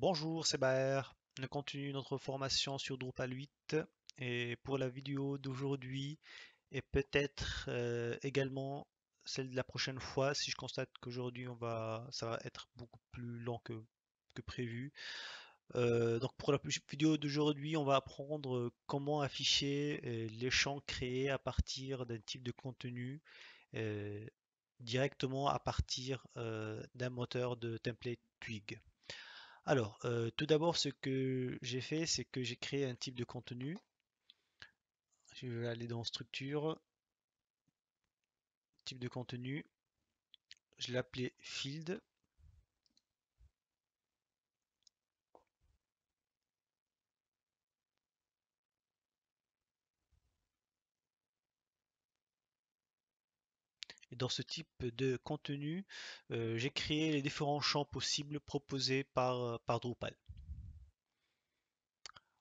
Bonjour, c'est Baer. On continue notre formation sur Drupal 8 et pour la vidéo d'aujourd'hui et peut-être également celle de la prochaine fois si je constate qu'aujourd'hui ça va être beaucoup plus lent que prévu. Donc pour la vidéo d'aujourd'hui, on va apprendre comment afficher les champs créés à partir d'un type de contenu euh, directement à partir d'un moteur de template Twig. Alors, tout d'abord, ce que j'ai fait, c'est que j'ai créé un type de contenu. Je vais aller dans structure, type de contenu. Je l'ai appelé field. Et dans ce type de contenu, j'ai créé les différents champs possibles proposés par Drupal.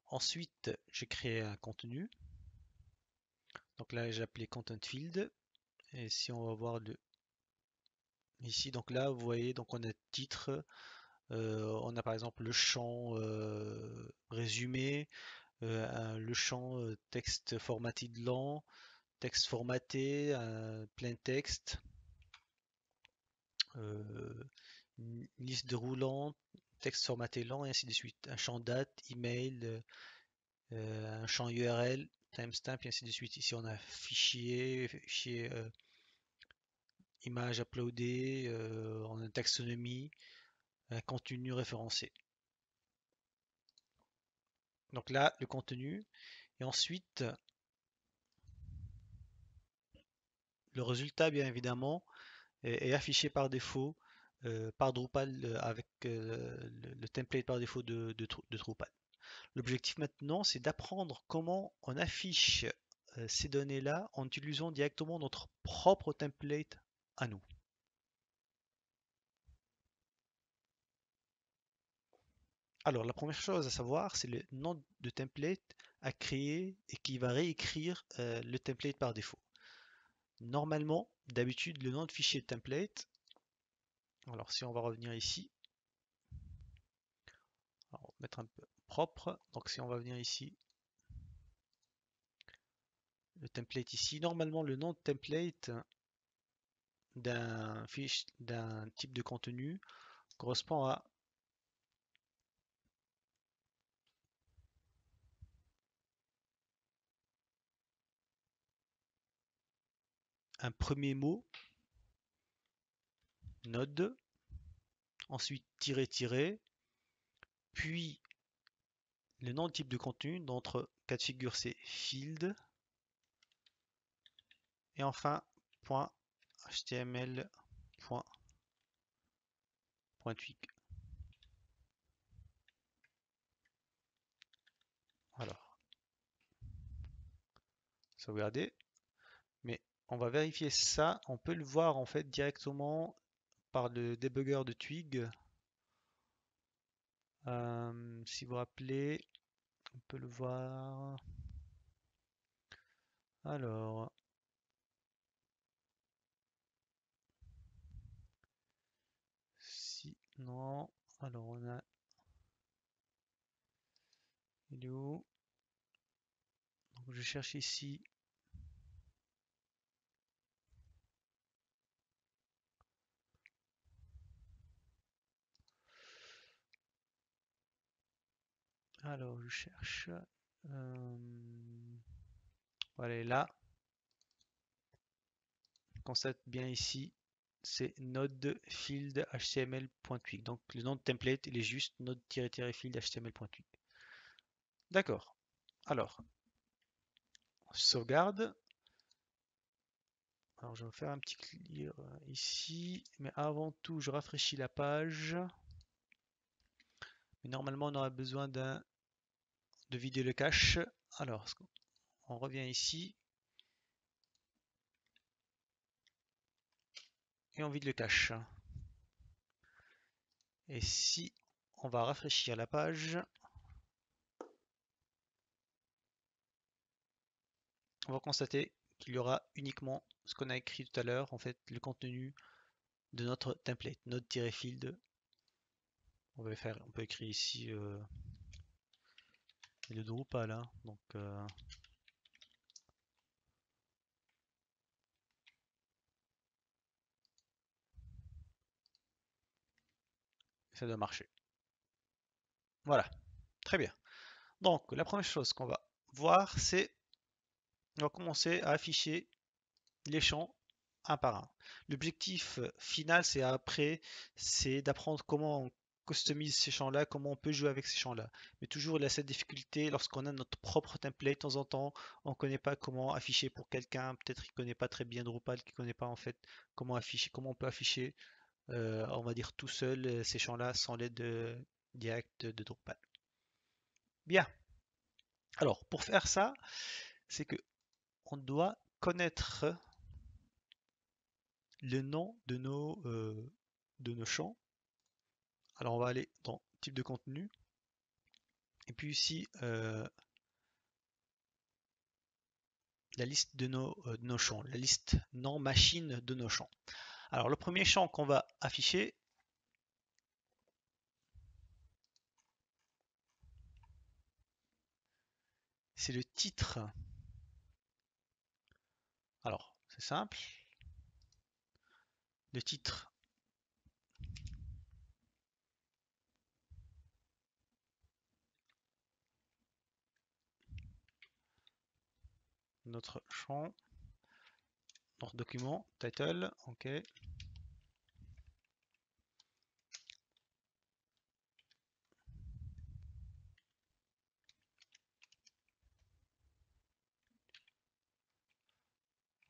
Ensuite, j'ai créé un contenu. Donc là, j'ai appelé content field. Et si on va voir ici, donc là, vous voyez, donc on a titre, on a par exemple le champ résumé, le champ texte formaté de lent, texte formaté, plein texte, euh, une liste de roulants, texte formaté lent et ainsi de suite. Un champ date, email, un champ URL, timestamp et ainsi de suite. Ici on a fichier image uploadée, on a une taxonomie, un contenu référencé. Donc là, le contenu. Et ensuite, le résultat, bien évidemment, est affiché par défaut par Drupal avec le template par défaut de Drupal. L'objectif maintenant, c'est d'apprendre comment on affiche ces données-là en utilisant directement notre propre template à nous. Alors, la première chose à savoir, c'est le nom de template à créer et qui va réécrire le template par défaut. Normalement, d'habitude, le nom de fichier template, alors si on va revenir ici, alors, on va mettre un peu propre, donc si on va venir ici, le template ici, normalement le nom de template d'un type de contenu correspond à un premier mot, node, ensuite tiret, puis le nom de type de contenu, dans notre cas de figure c'est field, et enfin .html.twig. Alors, sauvegarder, mais on va vérifier ça, on peut le voir en fait directement par le debugger de Twig. Si vous vous rappelez, on peut le voir. Alors, si non, alors on a, il est où? Donc je cherche ici. Alors je cherche. Voilà, elle est là. On constate bien ici, c'est node field html.twig. Donc le nom de template, il est juste node-field html.twig. D'accord. Alors, sauvegarde. Alors je vais faire un petit clear ici, mais avant tout, je rafraîchis la page. Mais normalement, on aura besoin de vider le cache. Alors, on revient ici et on vide le cache. Et si on va rafraîchir la page, on va constater qu'il y aura uniquement ce qu'on a écrit tout à l'heure, en fait, le contenu de notre template, node-field. On peut écrire ici le Drupal, hein. Donc ça doit marcher. Voilà, très bien. Donc la première chose qu'on va voir, c'est on va commencer à afficher les champs un par un. L'objectif final, c'est d'apprendre comment on customise ces champs-là, comment on peut jouer avec ces champs-là. Mais toujours il y a cette difficulté lorsqu'on a notre propre template, de temps en temps, on ne connaît pas comment afficher pour quelqu'un, peut-être qu'il ne connaît pas très bien Drupal, qui ne connaît pas en fait comment afficher, comment on peut afficher, on va dire tout seul, ces champs-là sans l'aide directe de Drupal. Bien. Alors, pour faire ça, c'est que on doit connaître le nom de nos champs. Alors on va aller dans type de contenu. Et puis ici, la liste de nos champs, la liste nom machine de nos champs. Alors le premier champ qu'on va afficher, c'est le titre. Alors c'est simple. Le titre notre champ, notre document, title, ok.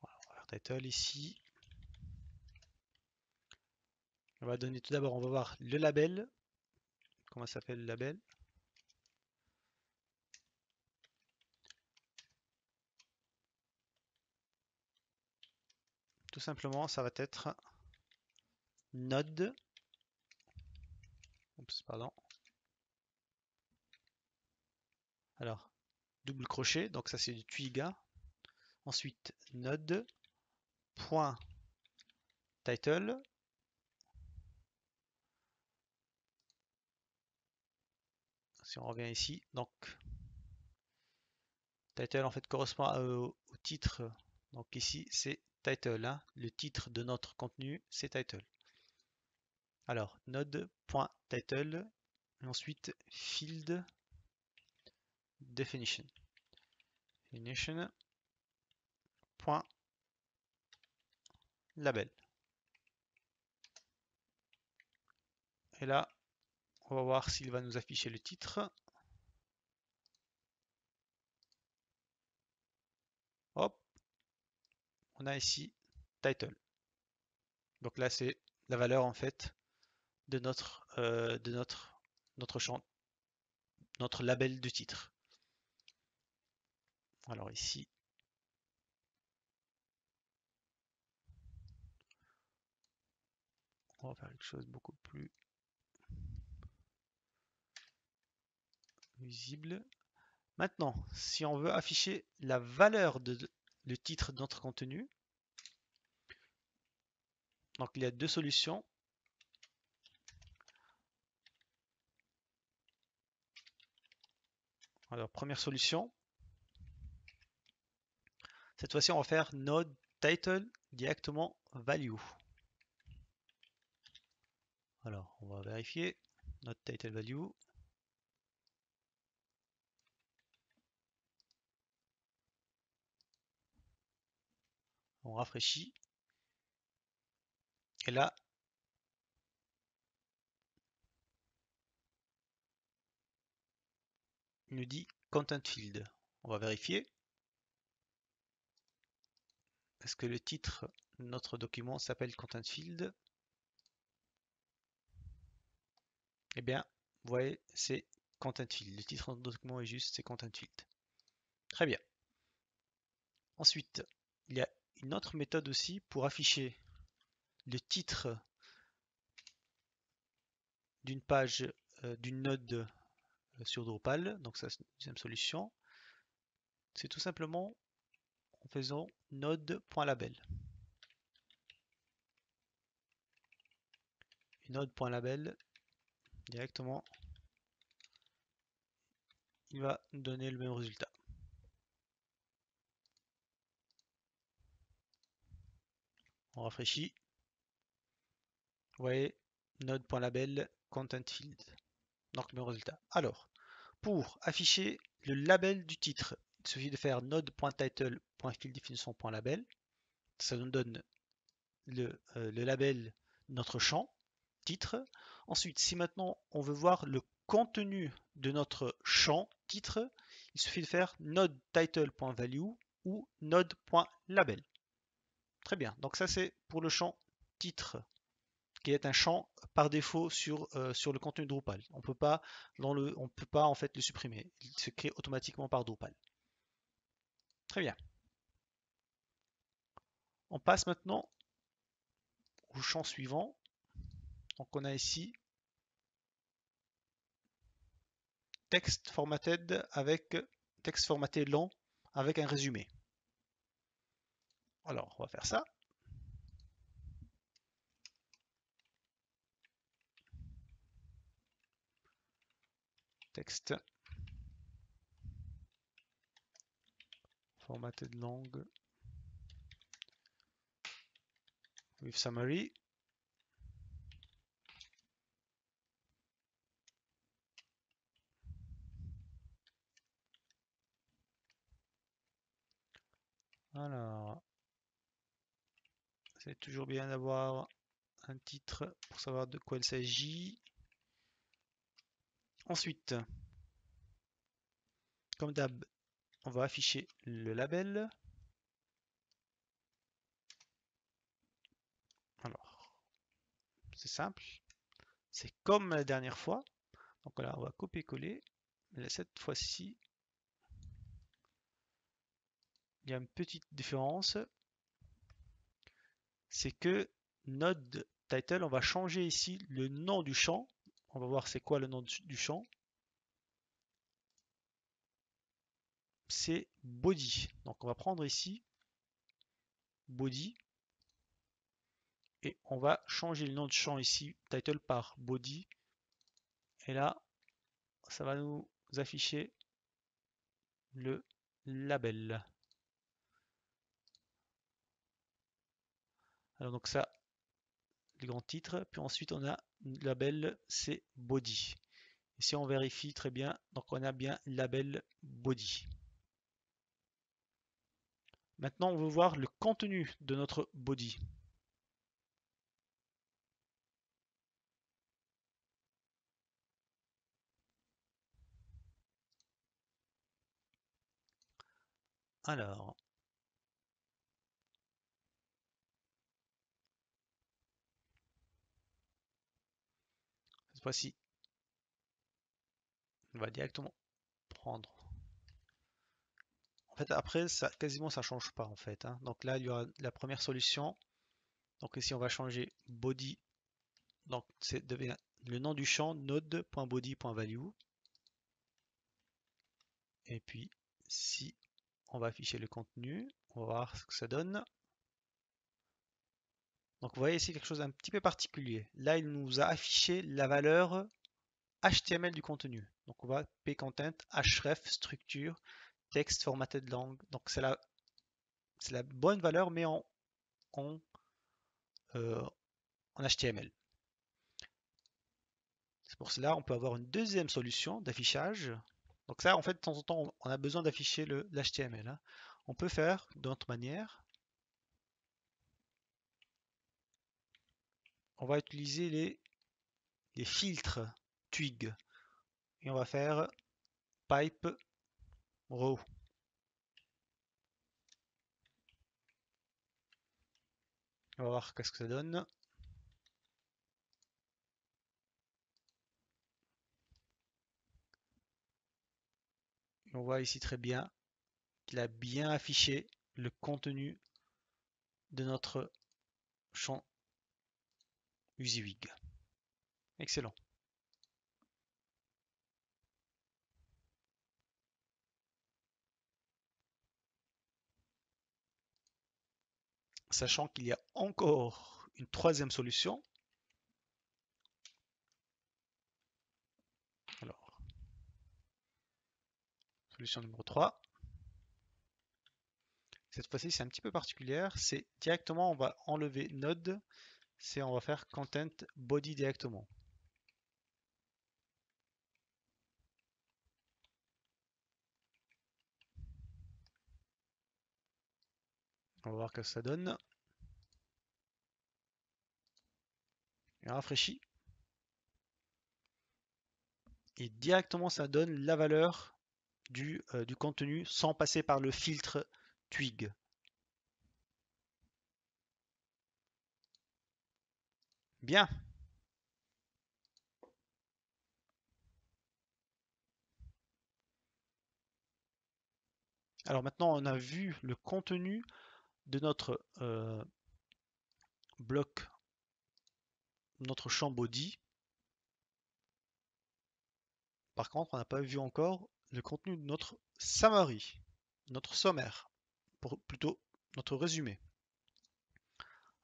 Voilà, on va faire title ici. On va donner tout d'abord, on va voir le label. Comment s'appelle le label? Tout simplement, ça va être node. Oups, pardon. Alors, double crochet, donc ça c'est du Twiga. Ensuite, node.title. Si on revient ici, donc title en fait correspond au titre. Donc ici c'est title, hein. Le titre de notre contenu c'est title. Alors node.title et ensuite field definition. Label. Et là, on va voir s'il va nous afficher le titre. Hop, on a ici title. Donc là, c'est la valeur en fait de notre champ, notre label de titre. Alors ici, on va faire quelque chose de beaucoup plus visible. Maintenant, si on veut afficher la valeur de le titre de notre contenu, donc il y a deux solutions. Alors, première solution, cette fois-ci, on va faire node title directement value. Alors, on va vérifier node title value. On rafraîchit. Et là, il nous dit content field. On va vérifier. Est-ce que le titre de notre document s'appelle content field? Eh bien, vous voyez, c'est content field. Le titre de notre document est juste, c'est content field. Très bien. Ensuite, il y a une autre méthode aussi pour afficher le titre d'une page, d'une node sur Drupal. Donc ça, c'est une deuxième solution. C'est tout simplement en faisant node.label. Node.label, directement, il va nous donner le même résultat. On rafraîchit. Vous voyez, node.label content field. Donc le même résultat. Alors, pour afficher le label du titre, il suffit de faire node.title.fieldDefinition.label. Ça nous donne le label de notre champ titre. Ensuite, si maintenant on veut voir le contenu de notre champ titre, il suffit de faire node.title.value ou node.label. Très bien, donc ça c'est pour le champ titre, qui est un champ par défaut sur le contenu Drupal. On peut pas en fait le supprimer. Il se crée automatiquement par Drupal. Très bien. On passe maintenant au champ suivant. Donc on a ici texte formaté long avec un résumé. Alors on va faire ça. Texte formated long with summary. Alors, c'est toujours bien d'avoir un titre pour savoir de quoi il s'agit. Ensuite, comme d'hab, on va afficher le label. Alors, c'est simple. C'est comme la dernière fois. Donc là, on va copier-coller. Mais cette fois-ci, il y a une petite différence. C'est que node title, on va changer ici le nom du champ. On va voir c'est quoi le nom du champ. C'est body. Donc on va prendre ici body et on va changer le nom de champ ici, title par body. Et là, ça va nous afficher le label. Alors donc ça, les grands titres. Puis ensuite on a le label, c'est body. Et si on vérifie très bien, donc on a bien label body. Maintenant, on veut voir le contenu de notre body. Alors, cette fois-ci, on va directement prendre. En fait, après, ça, quasiment, ça change pas en fait. Hein. Donc là, il y aura la première solution. Donc ici, on va changer body. Donc c'est devient le nom du champ node.body.value. Et puis, si on va afficher le contenu, on va voir ce que ça donne. Donc vous voyez ici quelque chose d'un petit peu particulier. Là, il nous a affiché la valeur HTML du contenu. Donc on va pcontent href structure text formatted long. Donc c'est la bonne valeur mais en, en HTML. C'est pour cela on peut avoir une deuxième solution d'affichage. Donc ça en fait de temps en temps on a besoin d'afficher l'HTML. Hein. On peut faire d'autres manières. On va utiliser les filtres Twig et on va faire pipe row. On va voir qu'est-ce que ça donne. Et on voit ici très bien qu'il a bien affiché le contenu de notre champ WYSIWYG. Excellent. Sachant qu'il y a encore une troisième solution. Solution numéro 3. Cette fois-ci, c'est un petit peu particulière. C'est directement, on va enlever node. On va faire content body directement. On va voir ce que ça donne. Et on rafraîchit. Et directement, ça donne la valeur du contenu sans passer par le filtre Twig. Bien. Alors maintenant, on a vu le contenu de notre bloc, notre champ body. Par contre, on n'a pas vu encore le contenu de notre summary, notre sommaire, plutôt notre résumé.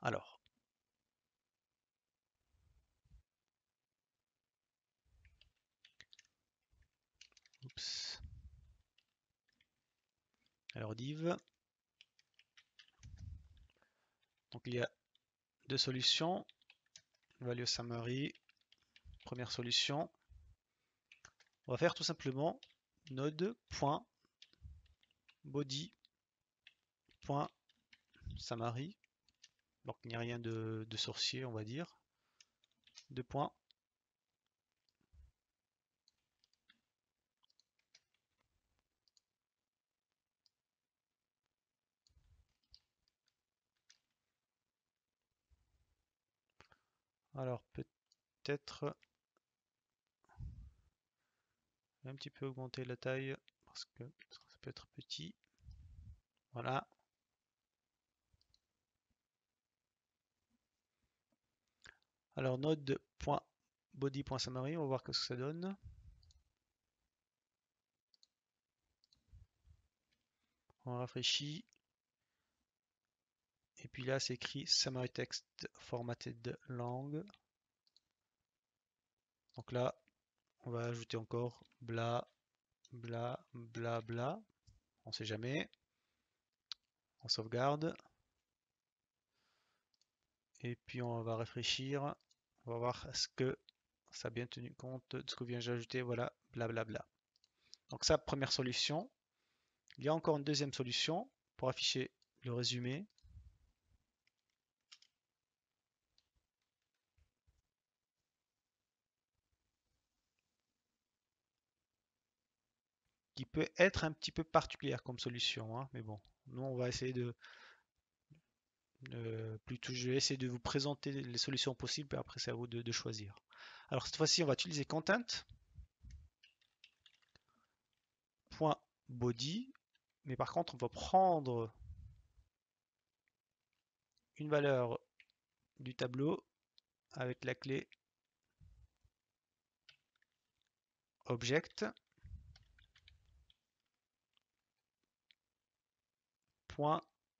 Alors, oups. Alors div. Donc il y a deux solutions. Value summary, première solution. On va faire tout simplement node.body.summary. Donc il n'y a rien de sorcier, on va dire. Deux points. Alors peut-être un petit peu augmenter la taille parce que ça peut être petit. Voilà. Alors node.body.summary, on va voir ce que ça donne. On rafraîchit. Et puis là, c'est écrit summary text formatted lang. Donc là, on va ajouter encore bla, bla, bla, bla. On sait jamais. On sauvegarde. Et puis on va réfléchir. On va voir est-ce que ça a bien tenu compte de ce que vient d'ajouter. Voilà, blablabla. Bla. Donc ça, première solution. Il y a encore une deuxième solution pour afficher le résumé. Qui peut être un petit peu particulière comme solution, hein, mais bon, nous on va essayer plutôt je vais essayer de vous présenter les solutions possibles et après c'est à vous de choisir. Alors cette fois-ci on va utiliser content.body, mais par contre on va prendre une valeur du tableau avec la clé object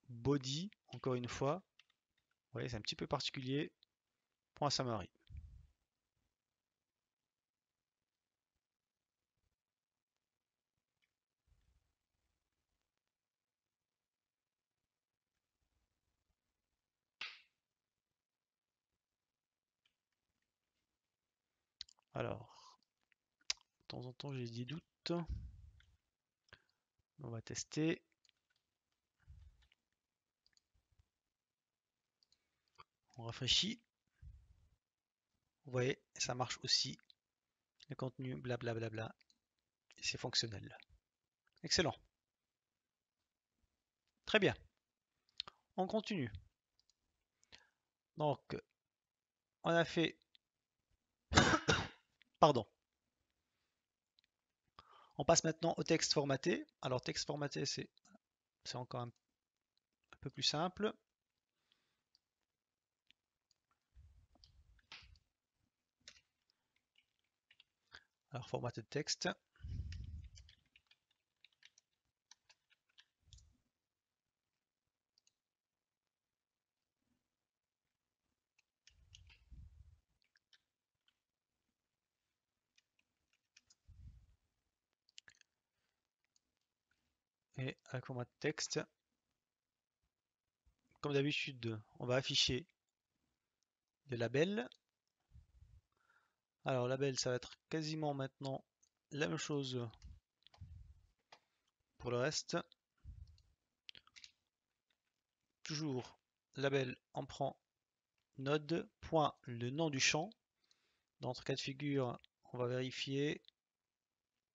.body, encore une fois, vous voyez c'est un petit peu particulier, .summary. Alors, de temps en temps j'ai des doutes, on va tester. On rafraîchit. Vous voyez, ça marche aussi. Le contenu, blablabla. Bla bla bla, et c'est fonctionnel. Excellent. Très bien. On continue. Donc, on a fait... Pardon. On passe maintenant au texte formaté. Alors, texte formaté, c'est encore un peu plus simple. Alors, formaté de texte. Et avec format texte, comme d'habitude, on va afficher des labels. Alors, label, ça va être quasiment maintenant la même chose pour le reste. Toujours label, on prend node, point, le nom du champ. Dans notre cas de figure, on va vérifier.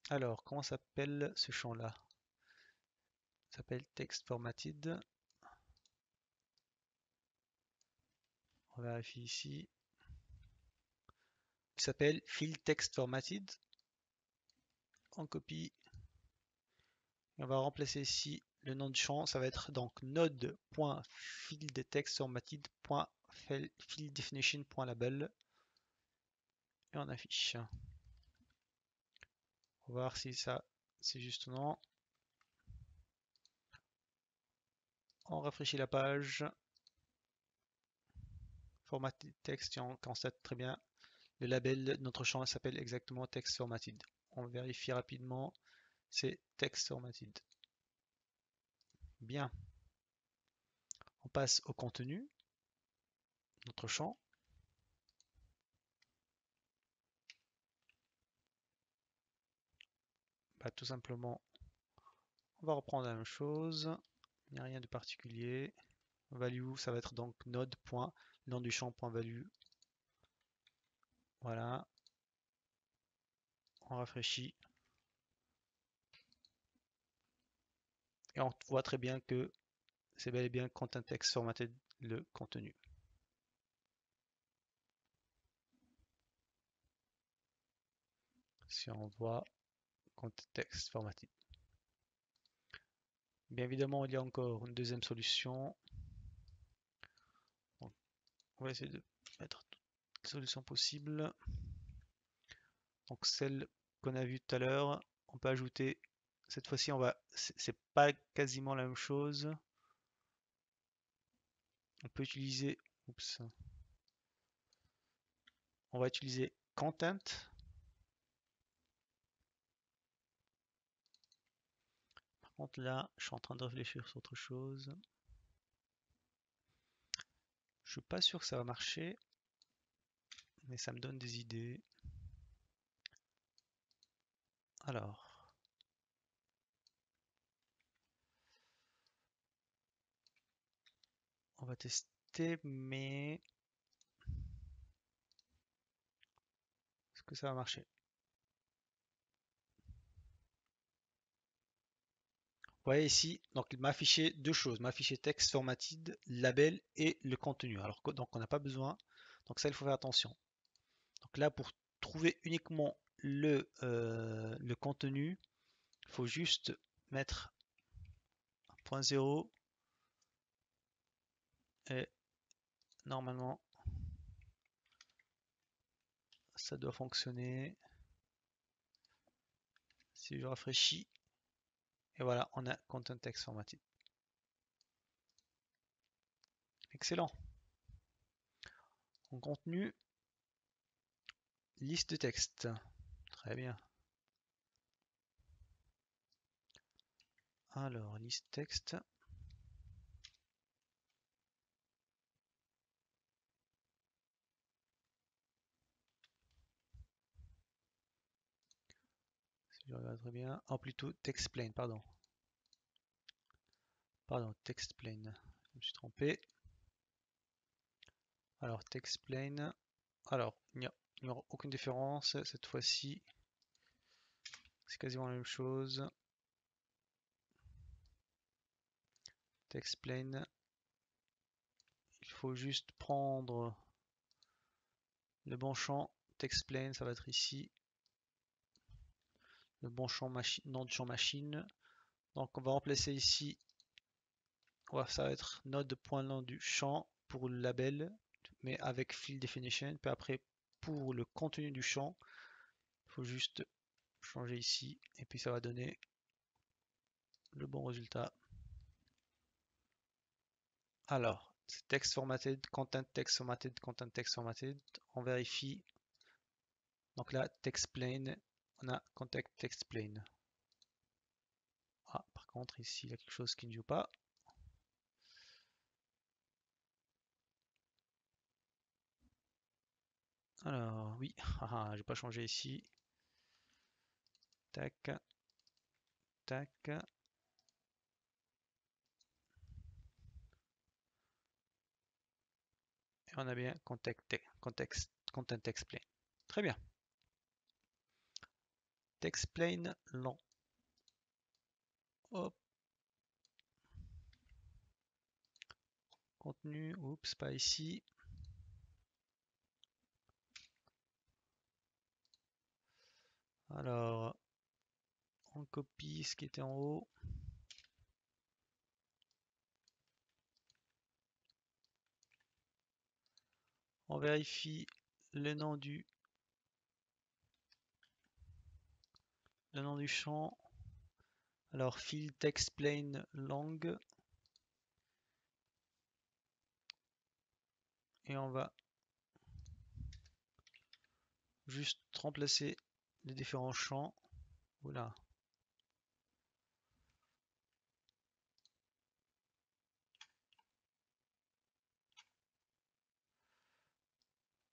Alors, comment s'appelle ce champ-là? Ça s'appelle text formatted. On vérifie ici. Il s'appelle field text formatted. On copie. Et on va remplacer ici le nom du champ. Ça va être donc node.fieldTextFormatted.fieldDefinition.label. Et on affiche. On va voir si ça c'est juste ou non. On rafraîchit la page. Formatted text, et on constate très bien le label de notre champ s'appelle exactement text formatted. On vérifie rapidement, c'est text formatted. Bien. On passe au contenu, notre champ. Bah, tout simplement, on va reprendre la même chose. Il n'y a rien de particulier. Value, ça va être donc node. Nom du champ .value. Voilà. On rafraîchit. Et on voit très bien que c'est bel et bien content text formatted le contenu. Si on voit content text formatted. Bien évidemment, il y a encore une deuxième solution. Donc, on va essayer de mettre toutes les solutions possibles. Donc celle qu'on a vue tout à l'heure, on peut ajouter. Cette fois-ci, c'est pas quasiment la même chose. On peut utiliser. Oups. On va utiliser content. Par contre là, je suis en train de réfléchir sur autre chose. Je suis pas sûr que ça va marcher, mais ça me donne des idées. Alors, on va tester, mais est-ce que ça va marcher? Vous voyez ici, donc il m'a affiché deux choses, m'a affiché texte formatted, label et le contenu. Alors donc on n'a pas besoin, donc ça il faut faire attention. Donc là pour trouver uniquement le contenu, il faut juste mettre un .0 et normalement ça doit fonctionner. Si je rafraîchis, et voilà, on a content text formatted. Excellent. En contenu, liste de texte. Très bien. Alors, liste texte. Si je regarde très bien. Oh, plutôt text plain, pardon. Pardon, text plain. Je me suis trompé. Alors, text plain. Alors, il n'y aura aucune différence cette fois-ci. C'est quasiment la même chose. Text plain. Il faut juste prendre le bon champ. Text plain, ça va être ici. Le bon champ machine, nom du champ machine. Donc, on va remplacer ici. Ça va être node.nom du champ pour le label, mais avec field definition. Puis après, pour le contenu du champ, il faut juste changer ici. Et puis ça va donner le bon résultat. Alors, c'est text formatted, content text formatted, content text formatted. On vérifie. Donc là, text plain, on a content text plain. Ah, par contre, ici, il y a quelque chose qui ne joue pas. Alors, oui, j'ai pas changé ici. Tac, tac. Et on a bien content explain. Très bien. Explain long. Hop. Contenu, oups, pas ici. Alors, on copie ce qui était en haut. On vérifie le nom du champ. Alors, field explain long. Et on va juste remplacer les différents champs. Voilà.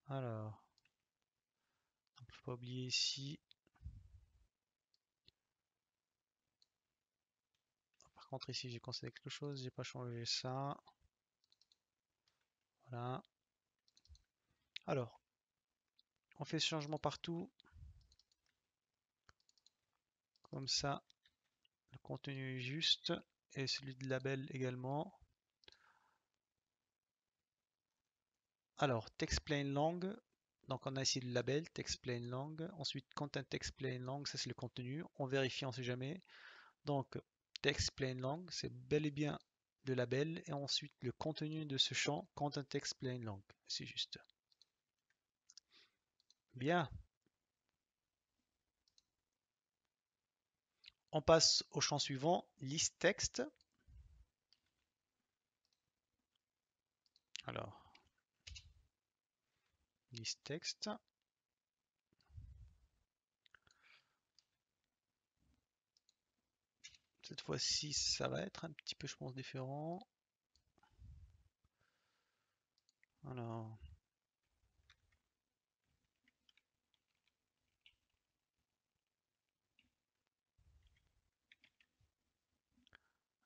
Alors, on ne peut pas oublier ici. Par contre, ici, j'ai considéré quelque chose. J'ai pas changé ça. Voilà. Alors, on fait ce changement partout. Comme ça, le contenu est juste. Et celui de label également. Alors, textplain long. Donc, on a ici le label, textplain long. Ensuite, content explain long, ça c'est le contenu. On vérifie, on ne sait jamais. Donc, textplain long, c'est bel et bien le label. Et ensuite, le contenu de ce champ, content explain long. C'est juste. Bien. On passe au champ suivant, list text. Alors, list text. Cette fois-ci, ça va être un petit peu, je pense, différent.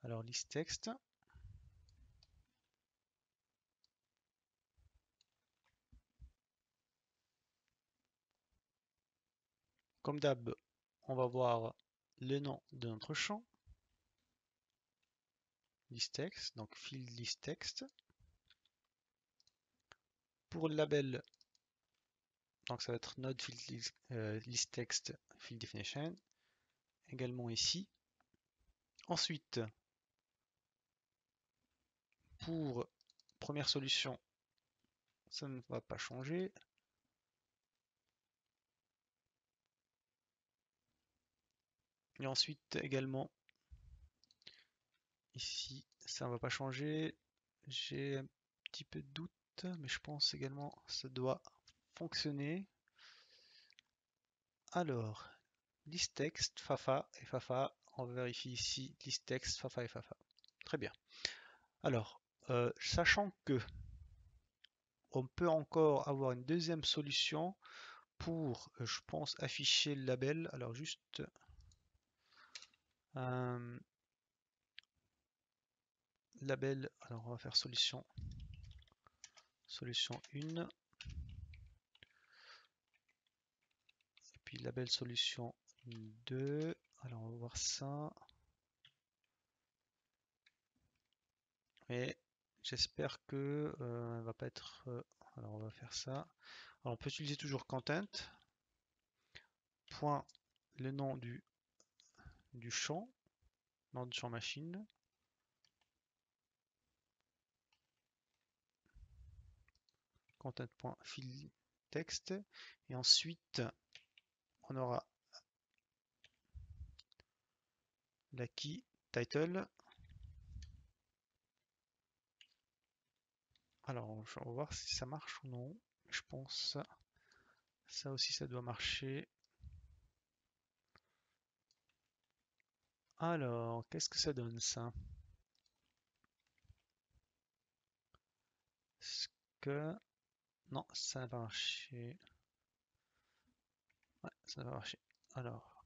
Alors list text. Comme d'hab, on va voir le nom de notre champ. List text, donc field list text. Pour le label, donc ça va être node field list text field definition. Également ici. Ensuite, pour première solution, ça ne va pas changer. Et ensuite également ici, ça ne va pas changer. J'ai un petit peu de doute, mais je pense également que ça doit fonctionner. Alors, list text, Fafa et Fafa. On vérifie ici list text, Fafa et Fafa. Très bien. Alors, sachant que on peut encore avoir une deuxième solution pour, je pense, afficher le label. Alors juste label. Alors on va faire solution 1. Et puis label solution 2. Alors on va voir ça. Et j'espère que elle va pas être. Alors on va faire ça. Alors on peut utiliser toujours content. Point le nom du champ. Nom du champ machine. Content.field text. Et ensuite on aura la key title. Alors on va voir si ça marche ou non. Je pense ça aussi ça doit marcher. Alors, qu'est-ce que ça donne ça? Est-ce que... Non, ça n'a pas marché. Ouais, ça n'a pas marché. Alors,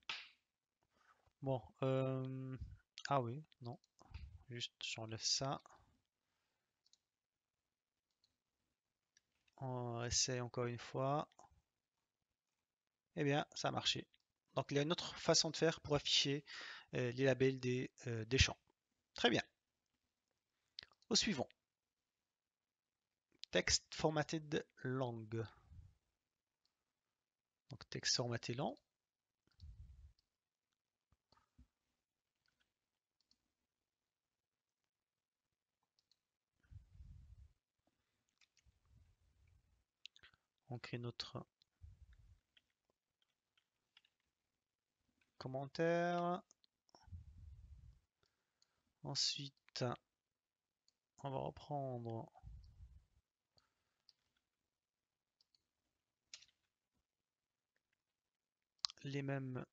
bon. Ah oui, non. Juste, j'enlève ça. On essaye encore une fois. Eh bien, ça a marché. Donc, il y a une autre façon de faire pour afficher les labels des champs. Très bien. Au suivant. Text formatted long. Donc, texte formaté long. On crée notre commentaire. Ensuite, on va reprendre les mêmes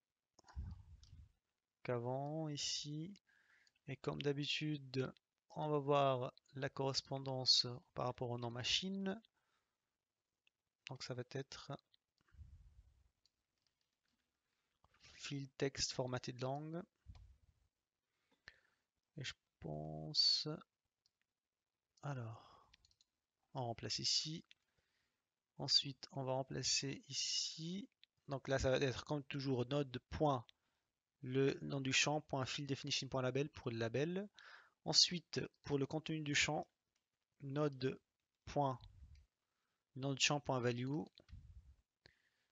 qu'avant ici. Et comme d'habitude, on va voir la correspondance par rapport au nom machine. Donc ça va être field text formatted long. Et je pense... Alors, on remplace ici. Ensuite, on va remplacer ici. Donc là, ça va être comme toujours node point le nom du champ point field definition point label pour le label. Ensuite, pour le contenu du champ, node point nom de champ point value.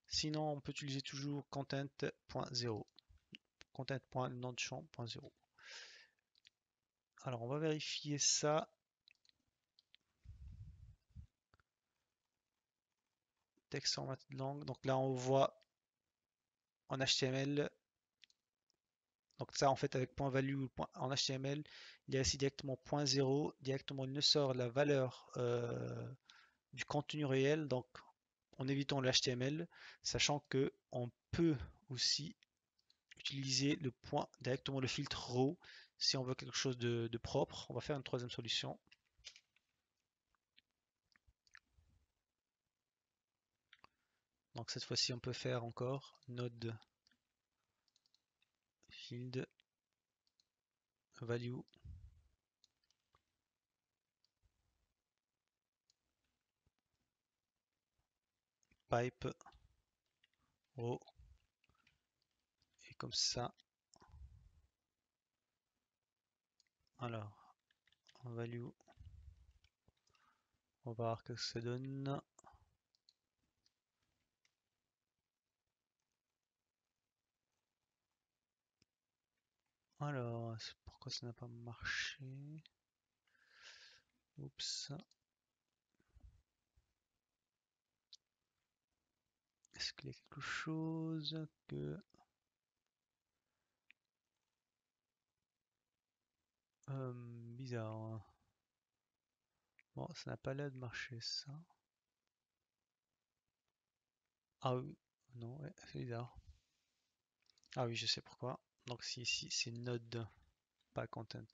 Sinon, on peut utiliser toujours content.0. Content.nom de champ.0. Alors, on va vérifier ça. Text format long. Donc là, on voit en HTML. Donc ça, en fait, avec point value en HTML, il y a ici directement point 0. Directement, il ne sort la valeur du contenu réel. Donc, en évitant le HTML, sachant que on peut aussi utiliser le point directement le filtre raw si on veut quelque chose de propre. On va faire une troisième solution. Donc cette fois-ci, on peut faire encore node field value pipe raw et comme ça. Alors, value, on va voir que ça donne. Alors, pourquoi ça n'a pas marché? Oups. Est-ce qu'il y a quelque chose que... bizarre. Bon, ça n'a pas l'air de marcher ça. Ah oui, non, ouais, c'est bizarre. Ah oui, je sais pourquoi. Donc si ici c'est node, pas content.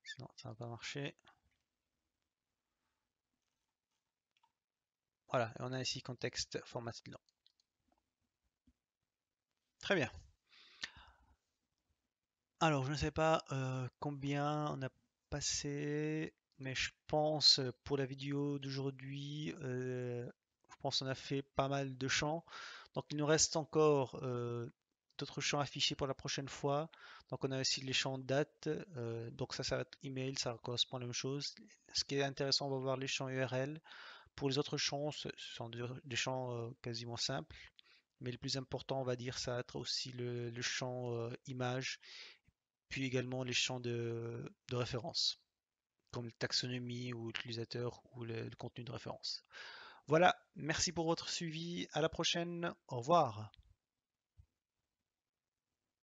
Sinon ça va pas marcher. Voilà, et on a ici contexte formatted long. Très bien. Alors, je ne sais pas combien on a passé, mais je pense pour la vidéo d'aujourd'hui, je pense qu'on a fait pas mal de champs. Donc, il nous reste encore d'autres champs affichés pour la prochaine fois. Donc, on a aussi les champs date. Donc, ça va être email, ça correspond à la même chose. Ce qui est intéressant, on va voir les champs URL. Pour les autres champs, ce sont des champs quasiment simples. Mais le plus important, on va dire, ça va être aussi le champ image puis également les champs de référence, comme le taxonomie ou l'utilisateur ou le contenu de référence. Voilà, merci pour votre suivi, à la prochaine, au revoir.